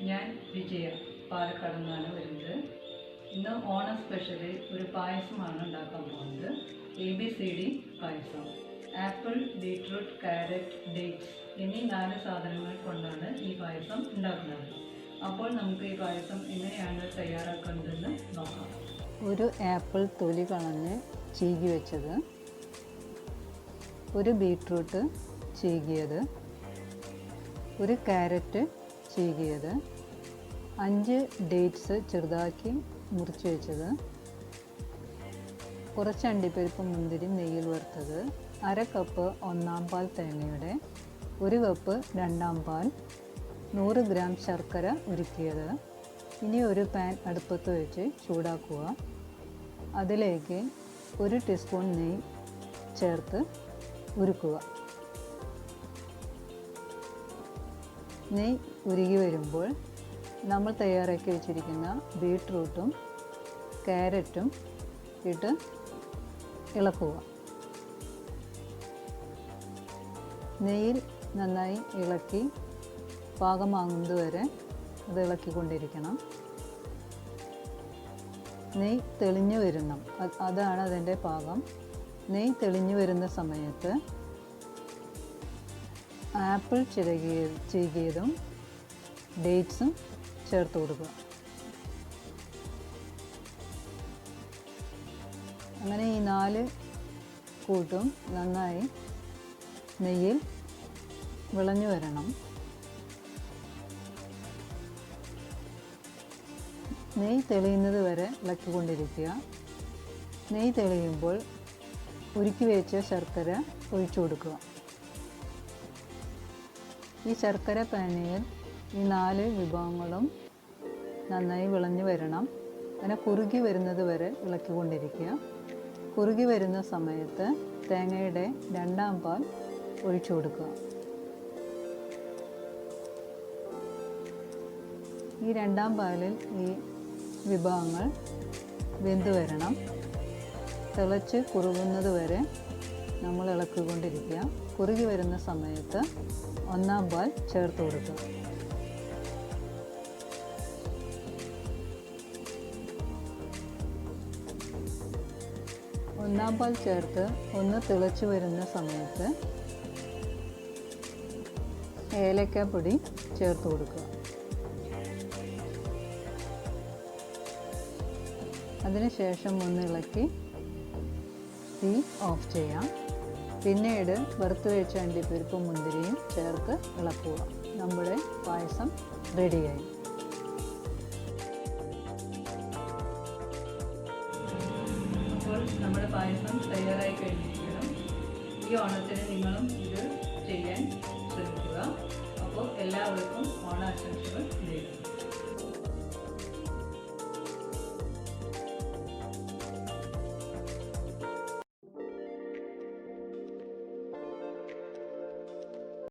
ഞാൻ വിജയ പാലക്കാട് നിന്നാണ് വരുന്നത്. ഇന്ന് ഓണം സ്പെഷ്യല് ഒരു പായസമാണ് ഉണ്ടാക്കാൻ പോകുന്നത്. A.B.C.D പായസം. ആപ്പിൾ, ബീട്രൂട്ട്, ക്യാരറ്റ്, ഡേറ്റ്സ് എന്നീ 4 സാധനങ്ങൾ കൊണ്ടാണ് ഈ പായസം ഉണ്ടാക്കുന്നത്. അപ്പോൾ നമുക്ക് ഈ പായസം എങ്ങനെയാണ് തയ്യാറാക്കേണ്ടതെന്ന് നോക്കാം. ഒരു ആപ്പിൾ തൊലി കളഞ്ഞ് ചീകി വെച്ചത്, ഒരു ബീട്രൂട്ട് ചീകിയത്, ഒരു ക്യാരറ്റ് ചീകിയത്, 5 ഡേറ്റ്സ് ചെറുതാക്കി മുറിച്ച് വെച്ചത്, കുറച്ച് അണ്ടിപ്പരിപ്പ് മുന്തിരി നെയ്യിൽ വറുത്തത്, 1/2 കപ്പ് ഒന്നാം പാൽ തേങ്ങയുടെ, 1 കപ്പ് രണ്ടാം പാൽ, 100 ഗ്രാം ശർക്കര ഉരുക്കിയത്. ഇനി ഒരു പാൻ അടുപ്പത്ത് വെച്ച് ചൂടാക്കുക. അതിലേക്ക് 1 ടീസ്പൂൺ നെയ്യ് ചേർത്ത് ഉരുക്കുക. നെയ്യ് ഉരുകി വരുമ്പോൾ നമ്മൾ തയ്യാറാക്കി വെച്ചിരിക്കുന്ന ബീട്രൂട്ടും ക്യാരറ്റും ഇട്ട് ഇളക്കുക. നെയ്യിൽ നന്നായി ഇളക്കി പാകമാകുന്നത് വരെ അത് ഇളക്കിക്കൊണ്ടിരിക്കണം. നെയ്യ് തെളിഞ്ഞു വരണം, അതാണ് അതിൻ്റെ പാകം. നെയ്യ് തെളിഞ്ഞു വരുന്ന സമയത്ത് ആപ്പിൾ ചീകിയതും ഡേറ്റ്സും ചേർത്ത് കൊടുക്കുക. അങ്ങനെ ഈ 4 കൂട്ടും നന്നായി നെയ്യിൽ വിളഞ്ഞു വരണം. നെയ്യ് തെളിയുന്നത് വരെ ഇളക്കിക്കൊണ്ടിരിക്കുക. നെയ്യ് തെളിയുമ്പോൾ ഉരുക്കി വെച്ച ശർക്കര ഒഴിച്ചു കൊടുക്കുക. ഈ ശർക്കര പാനിയിൽ ഈ 4 വിഭവങ്ങളും നന്നായി വിളഞ്ഞു വരണം. അങ്ങനെ കുറുകി വരുന്നത് വരെ ഇളക്കിക്കൊണ്ടിരിക്കുക. കുറുകി വരുന്ന സമയത്ത് തേങ്ങയുടെ രണ്ടാം പാൽ ഒഴിച്ചു കൊടുക്കുക. ഈ രണ്ടാം പാലിൽ ഈ വിഭവങ്ങൾ വെന്ത് വരണം. തിളച്ച് കുറുകുന്നത് വരെ നമ്മൾ ഇളക്കിക്കൊണ്ടിരിക്കുക. കുറുകി വരുന്ന സമയത്ത് ഒന്നാം പാൽ ചേർത്ത് കൊടുക്കുക. ഒന്നാം പാൽ ചേർത്ത് ഒന്ന് തിളച്ച് വരുന്ന സമയത്ത് ഏലക്കാപ്പൊടി ചേർത്ത് കൊടുക്കുക. അതിനുശേഷം ഒന്ന് ഇളക്കി തീ ഓഫ് ചെയ്യാം. പിന്നീട് വറുത്ത് വെച്ച അണ്ടിപ്പരിപ്പും മുന്തിരിയും ചേർത്ത് ഇളക്കുക. നമ്മുടെ പായസം റെഡിയായി. അപ്പോൾ നമ്മുടെ പായസം തയ്യാറായി കഴിഞ്ഞിരിക്കണം. ഈ ഓണത്തിന് നിങ്ങളും ഇത് ചെയ്യാൻ ശ്രമിക്കുക. അപ്പോൾ എല്ലാവർക്കും ഓണാശംസകൾ.